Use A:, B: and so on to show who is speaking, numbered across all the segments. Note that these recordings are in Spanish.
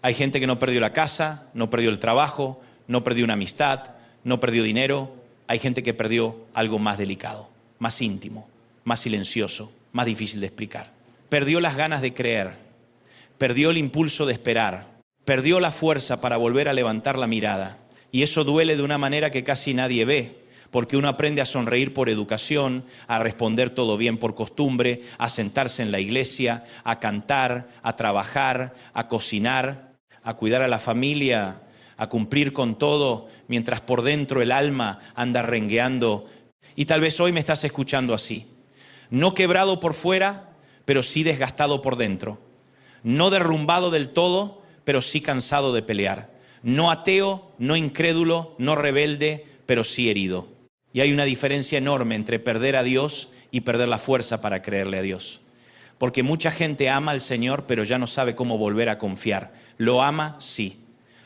A: Hay gente que no perdió la casa, no perdió el trabajo, no perdió una amistad, no perdió dinero. Hay gente que perdió algo más delicado, más íntimo, más silencioso, más difícil de explicar. Perdió las ganas de creer, perdió el impulso de esperar, perdió la fuerza para volver a levantar la mirada. Y eso duele de una manera que casi nadie ve, porque uno aprende a sonreír por educación, a responder todo bien por costumbre, a sentarse en la iglesia, a cantar, a trabajar, a cocinar, a cuidar a la familia, a cumplir con todo, mientras por dentro el alma anda rengueando. Y tal vez hoy me estás escuchando así, no quebrado por fuera, pero sí desgastado por dentro, no derrumbado del todo, pero sí cansado de pelear, no ateo, no incrédulo, no rebelde, pero sí herido. Y hay una diferencia enorme entre perder a Dios y perder la fuerza para creerle a Dios. Porque mucha gente ama al Señor, pero ya no sabe cómo volver a confiar. Lo ama, sí.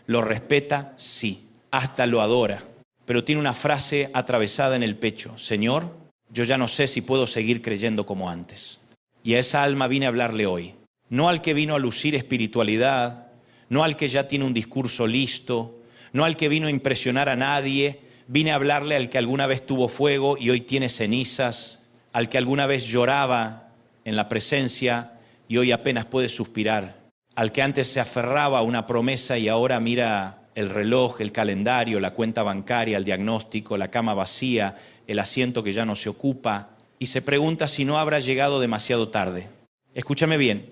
A: Lo respeta, sí. Hasta lo adora. Pero tiene una frase atravesada en el pecho. Señor, yo ya no sé si puedo seguir creyendo como antes. Y a esa alma vine a hablarle hoy. No al que vino a lucir espiritualidad, no al que ya tiene un discurso listo, no al que vino a impresionar a nadie. Vine a hablarle al que alguna vez tuvo fuego y hoy tiene cenizas, al que alguna vez lloraba en la presencia y hoy apenas puede suspirar, al que antes se aferraba a una promesa y ahora mira el reloj, el calendario, la cuenta bancaria, el diagnóstico, la cama vacía, el asiento que ya no se ocupa y se pregunta si no habrá llegado demasiado tarde. Escúchame bien,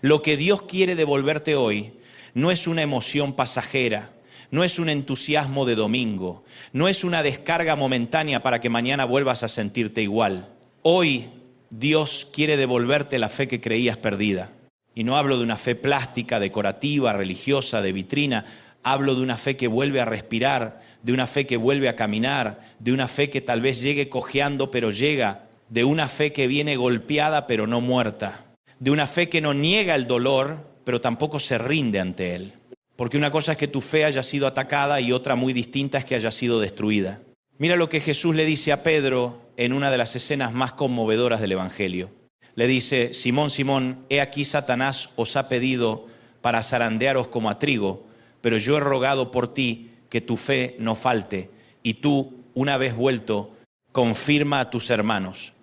A: lo que Dios quiere devolverte hoy no es una emoción pasajera, no es un entusiasmo de domingo, no es una descarga momentánea para que mañana vuelvas a sentirte igual. Hoy Dios quiere devolverte la fe que creías perdida. Y no hablo de una fe plástica, decorativa, religiosa, de vitrina. Hablo de una fe que vuelve a respirar, de una fe que vuelve a caminar, de una fe que tal vez llegue cojeando, pero llega, de una fe que viene golpeada, pero no muerta, de una fe que no niega el dolor, pero tampoco se rinde ante él. Porque una cosa es que tu fe haya sido atacada y otra muy distinta es que haya sido destruida. Mira lo que Jesús le dice a Pedro en una de las escenas más conmovedoras del Evangelio. Le dice, Simón, Simón, he aquí Satanás os ha pedido para zarandearos como a trigo, pero yo he rogado por ti que tu fe no falte, y tú, una vez vuelto, confirma a tus hermanos.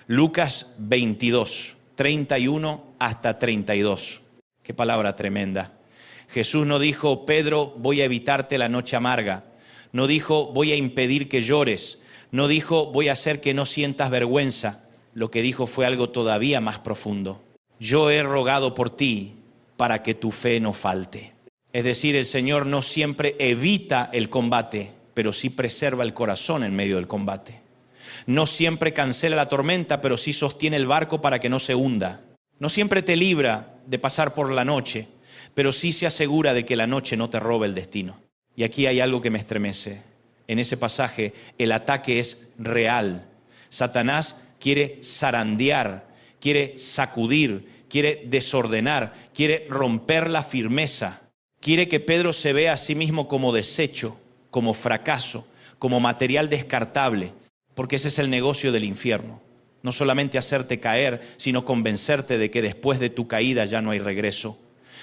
A: Lucas 22, 31 hasta 32. Qué palabra tremenda. Jesús no dijo, Pedro, voy a evitarte la noche amarga. No dijo, voy a impedir que llores. No dijo, voy a hacer que no sientas vergüenza. Lo que dijo fue algo todavía más profundo. Yo he rogado por ti para que tu fe no falte. Es decir, el Señor no siempre evita el combate, pero sí preserva el corazón en medio del combate. No siempre cancela la tormenta, pero sí sostiene el barco para que no se hunda. No siempre te libra de pasar por la noche, pero sí se asegura de que la noche no te robe el destino. Y aquí hay algo que me estremece. En ese pasaje el ataque es real. Satanás quiere zarandear, quiere sacudir, quiere desordenar, quiere romper la firmeza. Quiere que Pedro se vea a sí mismo como desecho, como fracaso, como material descartable, porque ese es el negocio del infierno. No solamente hacerte caer, sino convencerte de que después de tu caída ya no hay regreso.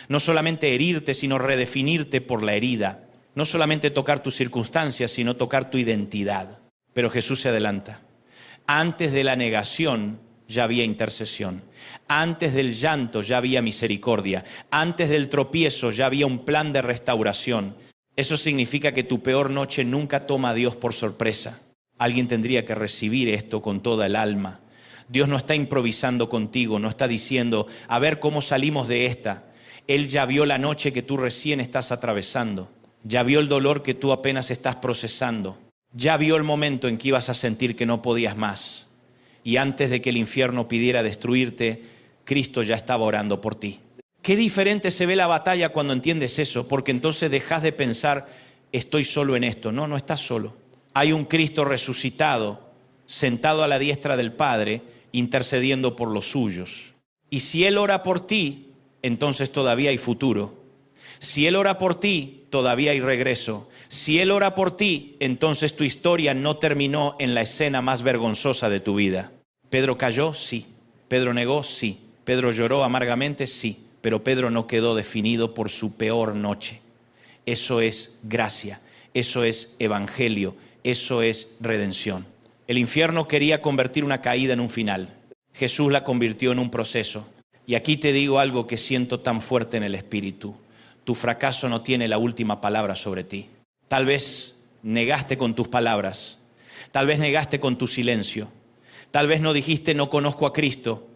A: No solamente herirte, sino redefinirte por la herida. No solamente tocar tus circunstancias, sino tocar tu identidad. Pero Jesús se adelanta. Antes de la negación ya había intercesión. Antes del llanto ya había misericordia. Antes del tropiezo ya había un plan de restauración. Eso significa que tu peor noche nunca toma a Dios por sorpresa. Alguien tendría que recibir esto con toda el alma. Dios no está improvisando contigo, no está diciendo, a ver cómo salimos de esta. Él ya vio la noche que tú recién estás atravesando. Ya vio el dolor que tú apenas estás procesando. Ya vio el momento en que ibas a sentir que no podías más. Y antes de que el infierno pidiera destruirte, Cristo ya estaba orando por ti. Qué diferente se ve la batalla cuando entiendes eso, porque entonces dejas de pensar, estoy solo en esto. No, no estás solo. Hay un Cristo resucitado, sentado a la diestra del Padre, intercediendo por los suyos. Y si Él ora por ti, entonces todavía hay futuro. Si Él ora por ti, todavía hay regreso. Si Él ora por ti, entonces tu historia no terminó en la escena más vergonzosa de tu vida. ¿Pedro cayó? Sí. ¿Pedro negó? Sí. ¿Pedro lloró amargamente? Sí. pero Pedro no quedó definido por su peor noche. Eso es gracia, eso es evangelio, eso es redención. El infierno quería convertir una caída en un final. Jesús la convirtió en un proceso. Y aquí te digo algo que siento tan fuerte en el espíritu. Tu fracaso no tiene la última palabra sobre ti. Tal vez negaste con tus palabras, tal vez negaste con tu silencio, tal vez no dijiste no conozco a Cristo,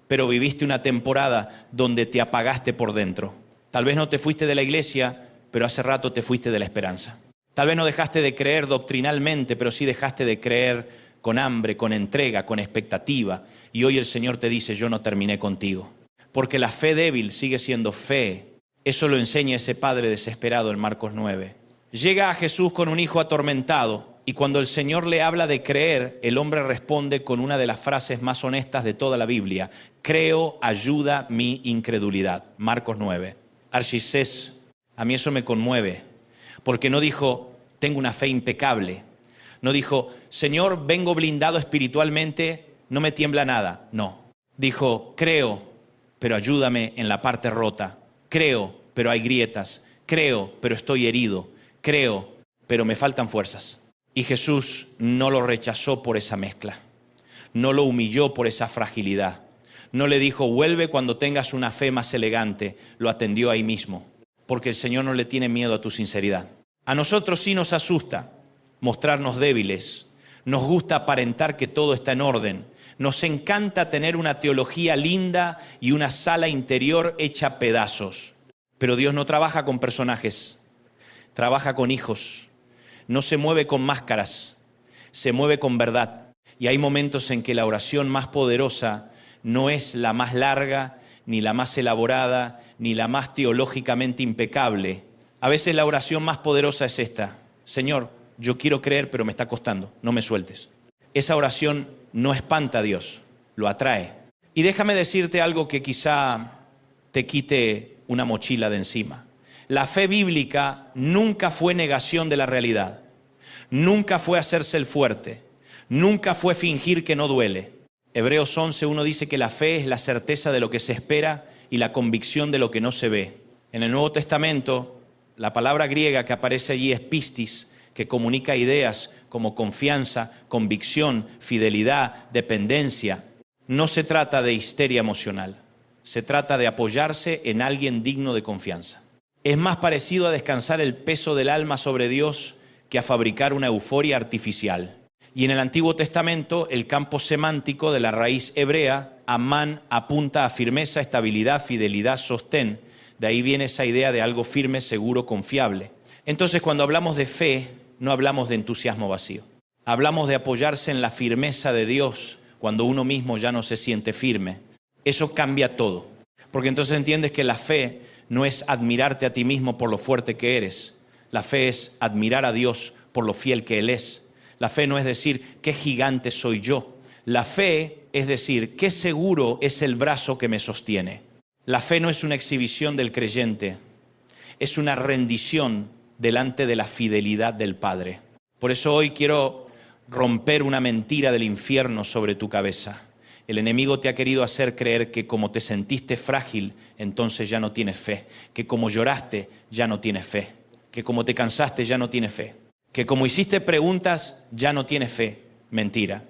A: pero viviste una temporada donde te apagaste por dentro. Tal vez no te fuiste de la iglesia, pero hace rato te fuiste de la esperanza. Tal vez no dejaste de creer doctrinalmente, pero sí dejaste de creer con hambre, con entrega, con expectativa. Y hoy el Señor te dice, yo no terminé contigo. Porque la fe débil sigue siendo fe. Eso lo enseña ese padre desesperado en Marcos 9. Llega a Jesús con un hijo atormentado y cuando el Señor le habla de creer, el hombre responde con una de las frases más honestas de toda la Biblia. Creo, ayuda mi incredulidad. Marcos 9. Archicés, a mí eso me conmueve, porque no dijo, tengo una fe impecable. No dijo, Señor, vengo blindado espiritualmente, no me tiembla nada. No. Dijo, creo, pero ayúdame en la parte rota. Creo, pero hay grietas. Creo, pero estoy herido. Creo, pero me faltan fuerzas. Y Jesús no lo rechazó por esa mezcla. No lo humilló por esa fragilidad. No le dijo, vuelve cuando tengas una fe más elegante. Lo atendió ahí mismo. Porque el Señor no le tiene miedo a tu sinceridad. A nosotros sí nos asusta mostrarnos débiles. Nos gusta aparentar que todo está en orden. Nos encanta tener una teología linda y una sala interior hecha pedazos. Pero Dios no trabaja con personajes. Trabaja con hijos. No se mueve con máscaras, se mueve con verdad. Y hay momentos en que la oración más poderosa no es la más larga, ni la más elaborada, ni la más teológicamente impecable. A veces la oración más poderosa es esta. Señor, yo quiero creer, pero me está costando, no me sueltes. Esa oración no espanta a Dios, lo atrae. Y déjame decirte algo que quizá te quite una mochila de encima. La fe bíblica nunca fue negación de la realidad, nunca fue hacerse el fuerte, nunca fue fingir que no duele. Hebreos 11:1 dice que la fe es la certeza de lo que se espera y la convicción de lo que no se ve. En el Nuevo Testamento, la palabra griega que aparece allí es pistis, que comunica ideas como confianza, convicción, fidelidad, dependencia. No se trata de histeria emocional, se trata de apoyarse en alguien digno de confianza. Es más parecido a descansar el peso del alma sobre Dios que a fabricar una euforia artificial. Y en el Antiguo Testamento, el campo semántico de la raíz hebrea, amán, apunta a firmeza, estabilidad, fidelidad, sostén. De ahí viene esa idea de algo firme, seguro, confiable. Entonces, cuando hablamos de fe, no hablamos de entusiasmo vacío. Hablamos de apoyarse en la firmeza de Dios cuando uno mismo ya no se siente firme. Eso cambia todo. Porque entonces entiendes que la fe no es admirarte a ti mismo por lo fuerte que eres. La fe es admirar a Dios por lo fiel que Él es. La fe no es decir, qué gigante soy yo. La fe es decir, qué seguro es el brazo que me sostiene. La fe no es una exhibición del creyente, es una rendición delante de la fidelidad del Padre. Por eso hoy quiero romper una mentira del infierno sobre tu cabeza. El enemigo te ha querido hacer creer que como te sentiste frágil, entonces ya no tienes fe. Que como lloraste, ya no tienes fe. Que como te cansaste, ya no tienes fe. Que como hiciste preguntas, ya no tienes fe. Mentira.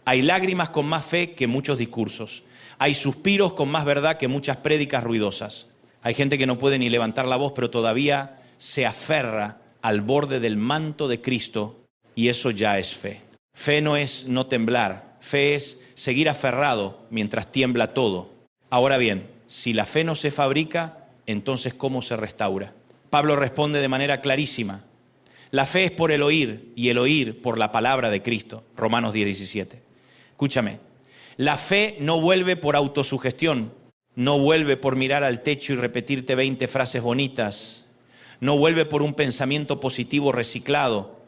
A: Hay lágrimas con más fe que muchos discursos. Hay suspiros con más verdad que muchas prédicas ruidosas. Hay gente que no puede ni levantar la voz, pero todavía se aferra al borde del manto de Cristo y eso ya es fe. Fe no es no temblar. Fe es seguir aferrado mientras tiembla todo. Ahora bien, si la fe no se fabrica, entonces ¿cómo se restaura? Pablo responde de manera clarísima. La fe es por el oír y el oír por la palabra de Cristo. Romanos 10:17. Escúchame, la fe no vuelve por autosugestión, no vuelve por mirar al techo y repetirte 20 frases bonitas, no vuelve por un pensamiento positivo reciclado.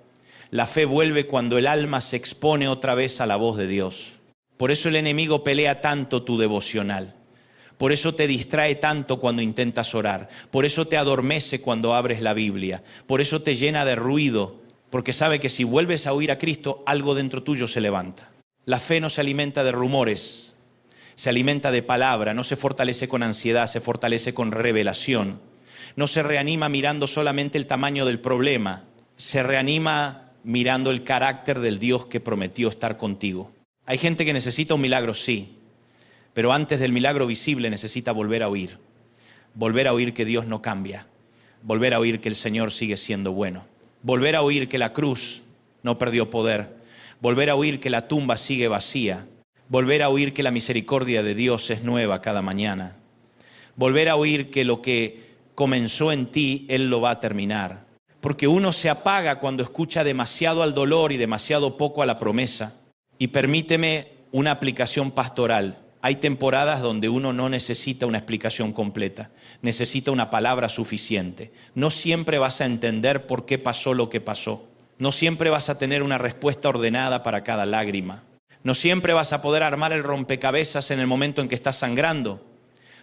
A: La fe vuelve cuando el alma se expone otra vez a la voz de Dios. Por eso el enemigo pelea tanto tu devocional. Por eso te distrae tanto cuando intentas orar. Por eso te adormece cuando abres la Biblia. Por eso te llena de ruido. Porque sabe que si vuelves a oír a Cristo, algo dentro tuyo se levanta. La fe no se alimenta de rumores. se alimenta de palabra, no se fortalece con ansiedad, se fortalece con revelación. No se reanima mirando solamente el tamaño del problema, se reanima mirando el carácter del Dios que prometió estar contigo. Hay gente que necesita un milagro, sí, pero antes del milagro visible necesita volver a oír que Dios no cambia, volver a oír que el Señor sigue siendo bueno, volver a oír que la cruz no perdió poder, volver a oír que la tumba sigue vacía, volver a oír que la misericordia de Dios es nueva cada mañana, volver a oír que lo que comenzó en ti, Él lo va a terminar. Porque uno se apaga cuando escucha demasiado al dolor y demasiado poco a la promesa. Y permíteme una aplicación pastoral. Hay temporadas donde uno no necesita una explicación completa, necesita una palabra suficiente. No siempre vas a entender por qué pasó lo que pasó. No siempre vas a tener una respuesta ordenada para cada lágrima. No siempre vas a poder armar el rompecabezas en el momento en que estás sangrando.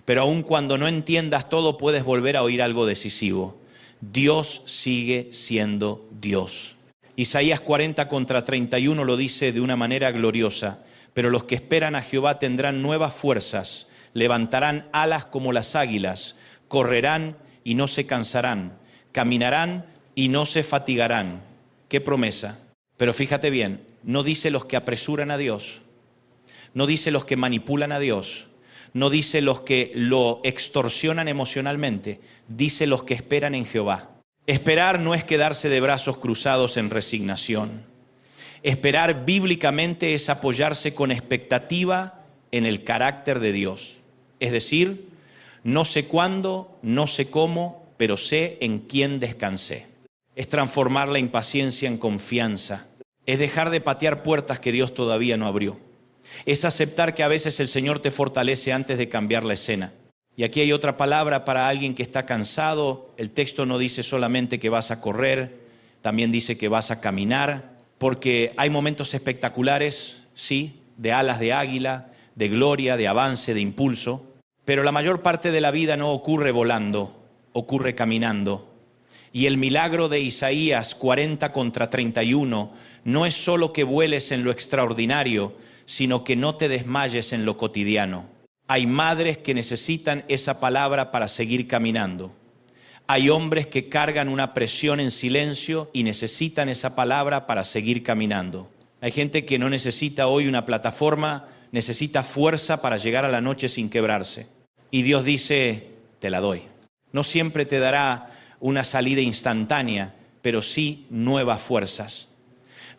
A: Pero aun cuando no entiendas todo, puedes volver a oír algo decisivo. Dios sigue siendo Dios. Isaías 40:31 lo dice de una manera gloriosa. Pero los que esperan a Jehová tendrán nuevas fuerzas, levantarán alas como las águilas, correrán y no se cansarán, caminarán y no se fatigarán. ¡Qué promesa! Pero fíjate bien, no dice los que apresuran a Dios, no dice los que manipulan a Dios, no dice los que lo extorsionan emocionalmente, dice los que esperan en Jehová. Esperar no es quedarse de brazos cruzados en resignación. Esperar bíblicamente es apoyarse con expectativa en el carácter de Dios. Es decir, no sé cuándo, no sé cómo, pero sé en quién descansé. Es transformar la impaciencia en confianza. Es dejar de patear puertas que Dios todavía no abrió. Es aceptar que a veces el Señor te fortalece antes de cambiar la escena. Y aquí hay otra palabra para alguien que está cansado. El texto no dice solamente que vas a correr, también dice que vas a caminar, porque hay momentos espectaculares, sí, de alas de águila, de gloria, de avance, de impulso, pero la mayor parte de la vida no ocurre volando, ocurre caminando. Y el milagro de Isaías 40:31 no es solo que vueles en lo extraordinario, sino que no te desmayes en lo cotidiano. Hay madres que necesitan esa palabra para seguir caminando. Hay hombres que cargan una presión en silencio y necesitan esa palabra para seguir caminando. Hay gente que no necesita hoy una plataforma, necesita fuerza para llegar a la noche sin quebrarse. Y Dios dice, te la doy. No siempre te dará una salida instantánea, pero sí nuevas fuerzas.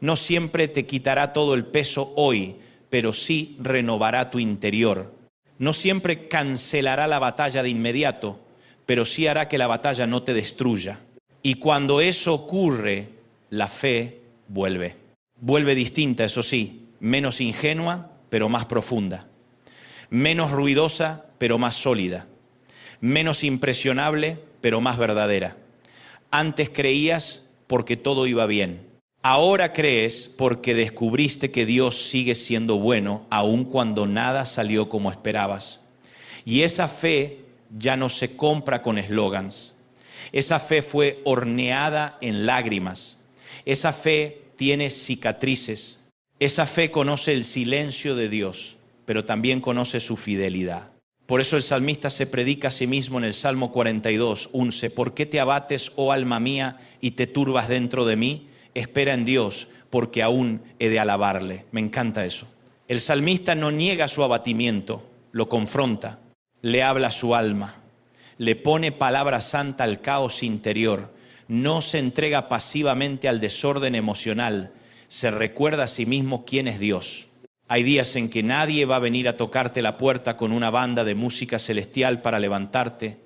A: No siempre te quitará todo el peso hoy, pero sí renovará tu interior. No siempre cancelará la batalla de inmediato, pero sí hará que la batalla no te destruya. Y cuando eso ocurre, la fe vuelve. Vuelve distinta, eso sí, menos ingenua, pero más profunda. Menos ruidosa, pero más sólida. Menos impresionable, pero más verdadera. Antes creías porque todo iba bien. Ahora crees porque descubriste que Dios sigue siendo bueno, aun cuando nada salió como esperabas. Y esa fe ya no se compra con eslogans. Esa fe fue horneada en lágrimas. Esa fe tiene cicatrices. Esa fe conoce el silencio de Dios, pero también conoce su fidelidad. Por eso el salmista se predica a sí mismo en el Salmo 42:11. ¿Por qué te abates, oh alma mía, y te turbas dentro de mí? Espera en Dios, porque aún he de alabarle. Me encanta eso. El salmista no niega su abatimiento, lo confronta, le habla a su alma, le pone palabra santa al caos interior, no se entrega pasivamente al desorden emocional, se recuerda a sí mismo quién es Dios. Hay días en que nadie va a venir a tocarte la puerta con una banda de música celestial para levantarte.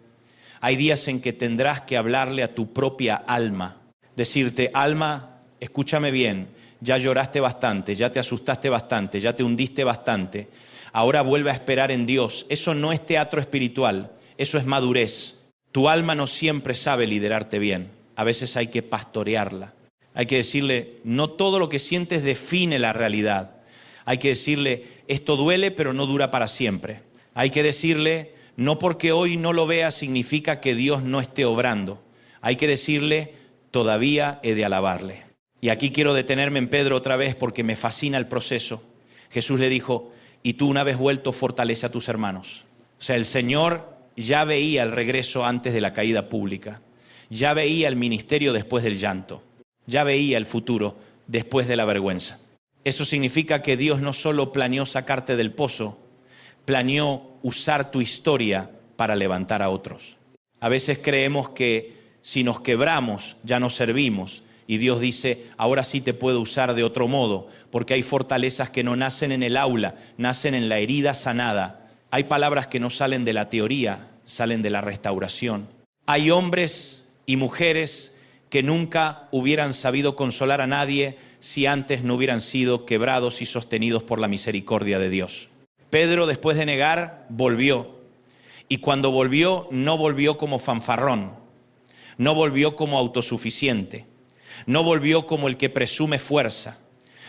A: Hay días en que tendrás que hablarle a tu propia alma, decirte, alma, escúchame bien, ya lloraste bastante, ya te asustaste bastante, ya te hundiste bastante. Ahora vuelve a esperar en Dios. Eso no es teatro espiritual, eso es madurez. Tu alma no siempre sabe liderarte bien. A veces hay que pastorearla. Hay que decirle, no todo lo que sientes define la realidad. Hay que decirle, esto duele, pero no dura para siempre. Hay que decirle, no porque hoy no lo veas significa que Dios no esté obrando. Hay que decirle, todavía he de alabarle. Y aquí quiero detenerme en Pedro otra vez porque me fascina el proceso. Jesús le dijo, y tú una vez vuelto fortalece a tus hermanos. O sea, el Señor ya veía el regreso antes de la caída pública, ya veía el ministerio después del llanto, ya veía el futuro después de la vergüenza. Eso significa que Dios no solo planeó sacarte del pozo, planeó usar tu historia para levantar a otros. A veces creemos que si nos quebramos ya no servimos y Dios dice, ahora sí te puedo usar de otro modo, porque hay fortalezas que no nacen en el aula, nacen en la herida sanada. Hay palabras que no salen de la teoría, salen de la restauración. Hay hombres y mujeres que nunca hubieran sabido consolar a nadie si antes no hubieran sido quebrados y sostenidos por la misericordia de Dios. Pedro, después de negar, volvió. Y cuando volvió, no volvió como fanfarrón, no volvió como autosuficiente, no volvió como el que presume fuerza,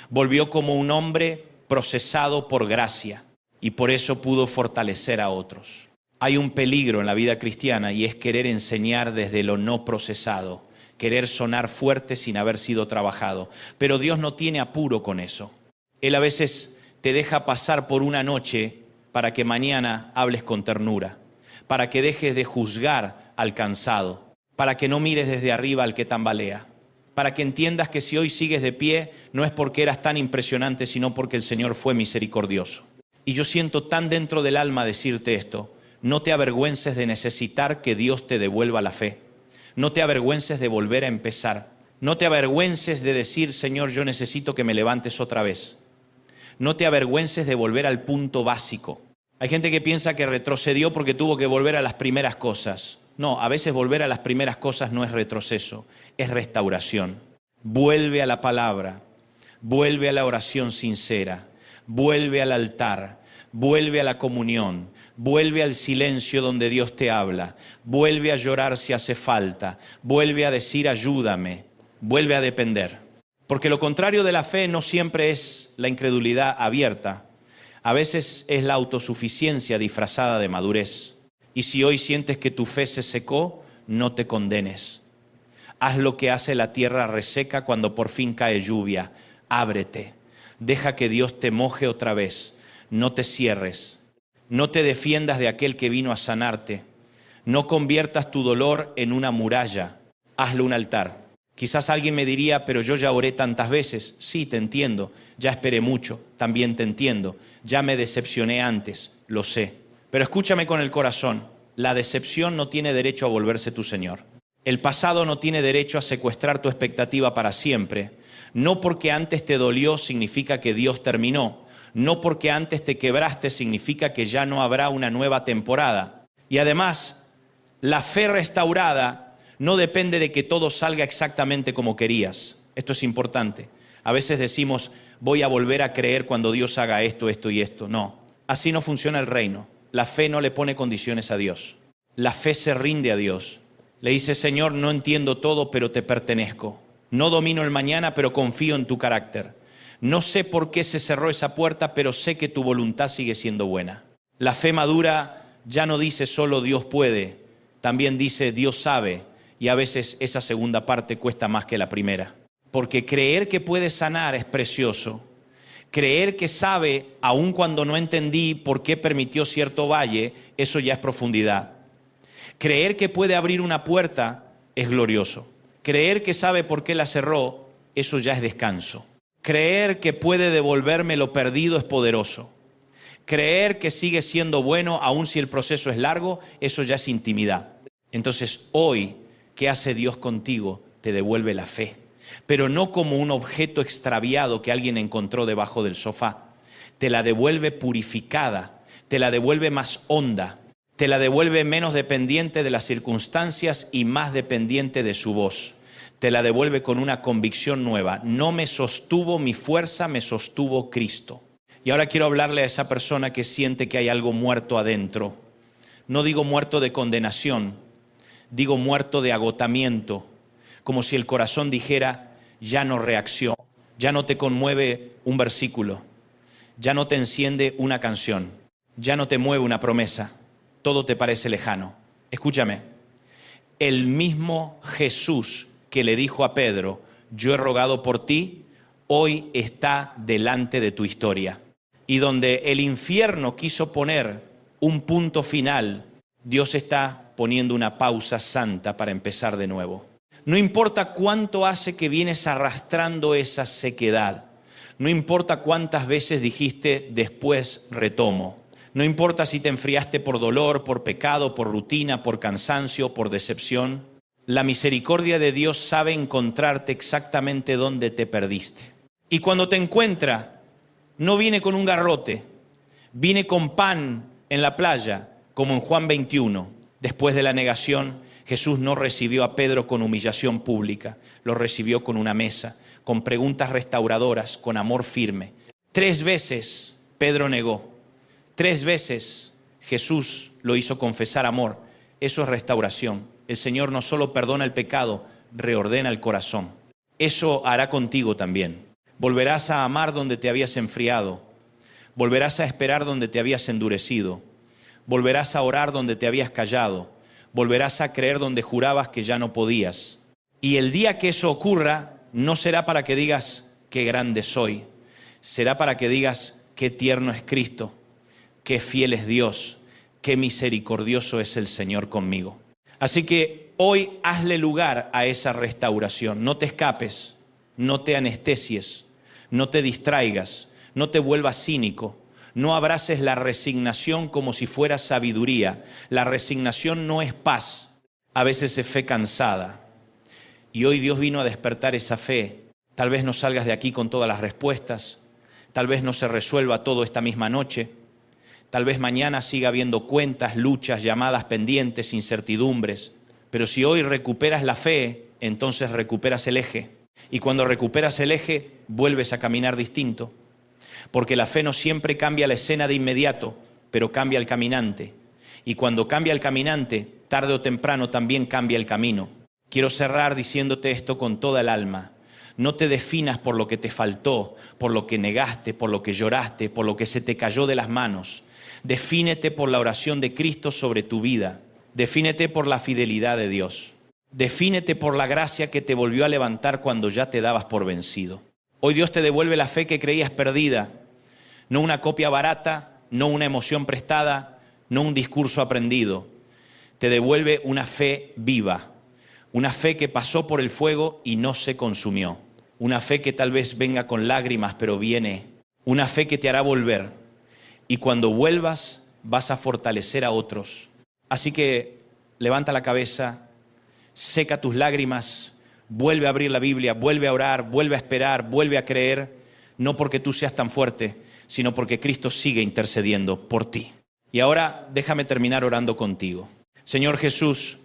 A: volvió como un hombre procesado por gracia y por eso pudo fortalecer a otros. Hay un peligro en la vida cristiana y es querer enseñar desde lo no procesado, querer sonar fuerte sin haber sido trabajado. Pero Dios no tiene apuro con eso. Él a veces te deja pasar por una noche para que mañana hables con ternura, para que dejes de juzgar al cansado, para que no mires desde arriba al que tambalea, para que entiendas que si hoy sigues de pie no es porque eras tan impresionante, sino porque el Señor fue misericordioso. Y yo siento tan dentro del alma decirte esto: no te avergüences de necesitar que Dios te devuelva la fe. No te avergüences de volver a empezar. No te avergüences de decir, Señor, yo necesito que me levantes otra vez. No te avergüences de volver al punto básico. Hay gente que piensa que retrocedió porque tuvo que volver a las primeras cosas. No, a veces volver a las primeras cosas no es retroceso, es restauración. Vuelve a la palabra, vuelve a la oración sincera, vuelve al altar, vuelve a la comunión, vuelve al silencio donde Dios te habla, vuelve a llorar si hace falta, vuelve a decir ayúdame, vuelve a depender. Porque lo contrario de la fe no siempre es la incredulidad abierta, a veces es la autosuficiencia disfrazada de madurez. Y si hoy sientes que tu fe se secó, no te condenes. Haz lo que hace la tierra reseca cuando por fin cae lluvia. Ábrete, deja que Dios te moje otra vez, no te cierres. No te defiendas de aquel que vino a sanarte. No conviertas tu dolor en una muralla. Hazlo un altar. Quizás alguien me diría, pero yo ya oré tantas veces. Sí, te entiendo. Ya esperé mucho. También te entiendo. Ya me decepcioné antes. Lo sé. Pero escúchame con el corazón. La decepción no tiene derecho a volverse tu Señor. El pasado no tiene derecho a secuestrar tu expectativa para siempre. No porque antes te dolió significa que Dios terminó. No porque antes te quebraste significa que ya no habrá una nueva temporada. Y además, la fe restaurada no depende de que todo salga exactamente como querías. Esto es importante. A veces decimos, voy a volver a creer cuando Dios haga esto, esto y esto. No, así no funciona el reino. La fe no le pone condiciones a Dios. La fe se rinde a Dios. Le dice, Señor, no entiendo todo, pero te pertenezco. No domino el mañana, pero confío en tu carácter. No sé por qué se cerró esa puerta, pero sé que tu voluntad sigue siendo buena. La fe madura ya no dice solo Dios puede, también dice Dios sabe, y a veces esa segunda parte cuesta más que la primera. Porque creer que puede sanar es precioso. Creer que sabe, aun cuando no entendí por qué permitió cierto valle, eso ya es profundidad. Creer que puede abrir una puerta es glorioso. Creer que sabe por qué la cerró, eso ya es descanso. Creer que puede devolverme lo perdido es poderoso. Creer que sigue siendo bueno, aun si el proceso es largo, eso ya es intimidad. Entonces, hoy, ¿qué hace Dios contigo? Te devuelve la fe. Pero no como un objeto extraviado que alguien encontró debajo del sofá. Te la devuelve purificada, te la devuelve más honda, te la devuelve menos dependiente de las circunstancias y más dependiente de su voz. Te la devuelve con una convicción nueva. No me sostuvo mi fuerza, me sostuvo Cristo. Y ahora quiero hablarle a esa persona que siente que hay algo muerto adentro. No digo muerto de condenación, digo muerto de agotamiento. Como si el corazón dijera, ya no reacciona, ya no te conmueve un versículo, ya no te enciende una canción, ya no te mueve una promesa, todo te parece lejano. Escúchame, el mismo Jesús que le dijo a Pedro, yo he rogado por ti, hoy está delante de tu historia. y donde el infierno quiso poner un punto final, Dios está poniendo una pausa santa para empezar de nuevo. No importa cuánto hace que vienes arrastrando esa sequedad. No importa cuántas veces dijiste después retomo. No importa si te enfriaste por dolor, por pecado, por rutina, por cansancio, por decepción. La misericordia de Dios sabe encontrarte exactamente donde te perdiste. Y cuando te encuentra, no viene con un garrote, viene con pan en la playa, como en Juan 21. Después de la negación, Jesús no recibió a Pedro con humillación pública, lo recibió con una mesa, con preguntas restauradoras, con amor firme. 3 veces Pedro negó, 3 veces Jesús lo hizo confesar amor. Eso es restauración. El Señor no solo perdona el pecado, reordena el corazón. Eso hará contigo también. Volverás a amar donde te habías enfriado, volverás a esperar donde te habías endurecido, volverás a orar donde te habías callado, volverás a creer donde jurabas que ya no podías. Y el día que eso ocurra, no será para que digas qué grande soy, será para que digas qué tierno es Cristo, qué fiel es Dios, qué misericordioso es el Señor conmigo. Así que hoy hazle lugar a esa restauración. No te escapes, no te anestesies, no te distraigas, no te vuelvas cínico. No abraces la resignación como si fuera sabiduría. La resignación no es paz, a veces es fe cansada. Y hoy Dios vino a despertar esa fe. Tal vez no salgas de aquí con todas las respuestas, tal vez no se resuelva todo esta misma noche, tal vez mañana siga habiendo cuentas, luchas, llamadas pendientes, incertidumbres. Pero si hoy recuperas la fe, entonces recuperas el eje. Y cuando recuperas el eje, vuelves a caminar distinto. Porque la fe no siempre cambia la escena de inmediato, pero cambia el caminante. Y cuando cambia el caminante, tarde o temprano también cambia el camino. Quiero cerrar diciéndote esto con toda el alma. No te definas por lo que te faltó, por lo que negaste, por lo que lloraste, por lo que se te cayó de las manos. Defínete por la oración de Cristo sobre tu vida. Defínete por la fidelidad de Dios. Defínete por la gracia que te volvió a levantar cuando ya te dabas por vencido. Hoy Dios te devuelve la fe que creías perdida, no una copia barata, no una emoción prestada, no un discurso aprendido. Te devuelve una fe viva, una fe que pasó por el fuego y no se consumió. Una fe que tal vez venga con lágrimas, pero viene. Una fe que te hará volver. Y cuando vuelvas, vas a fortalecer a otros. Así que levanta la cabeza, seca tus lágrimas, vuelve a abrir la Biblia, vuelve a orar, vuelve a esperar, vuelve a creer, no porque tú seas tan fuerte, sino porque Cristo sigue intercediendo por ti. Y ahora déjame terminar orando contigo. Señor Jesús,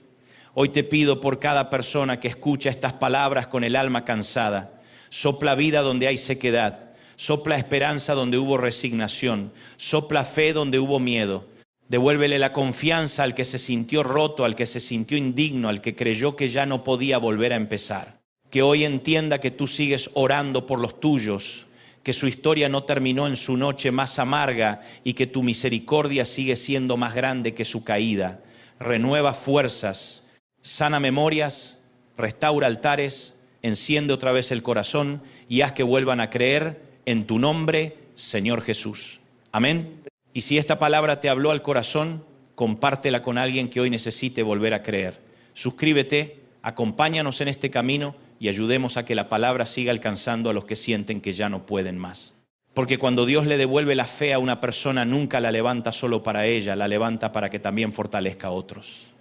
A: hoy te pido por cada persona que escucha estas palabras con el alma cansada. Sopla vida donde hay sequedad, sopla esperanza donde hubo resignación, sopla fe donde hubo miedo. Devuélvele la confianza al que se sintió roto, al que se sintió indigno, al que creyó que ya no podía volver a empezar. Que hoy entienda que tú sigues orando por los tuyos, que su historia no terminó en su noche más amarga y que tu misericordia sigue siendo más grande que su caída. Renueva fuerzas, sana memorias, restaura altares, enciende otra vez el corazón y haz que vuelvan a creer en tu nombre, Señor Jesús. Amén. Y si esta palabra te habló al corazón, compártela con alguien que hoy necesite volver a creer. Suscríbete, acompáñanos en este camino y ayudemos a que la palabra siga alcanzando a los que sienten que ya no pueden más. Porque cuando Dios le devuelve la fe a una persona, nunca la levanta solo para ella, la levanta para que también fortalezca a otros.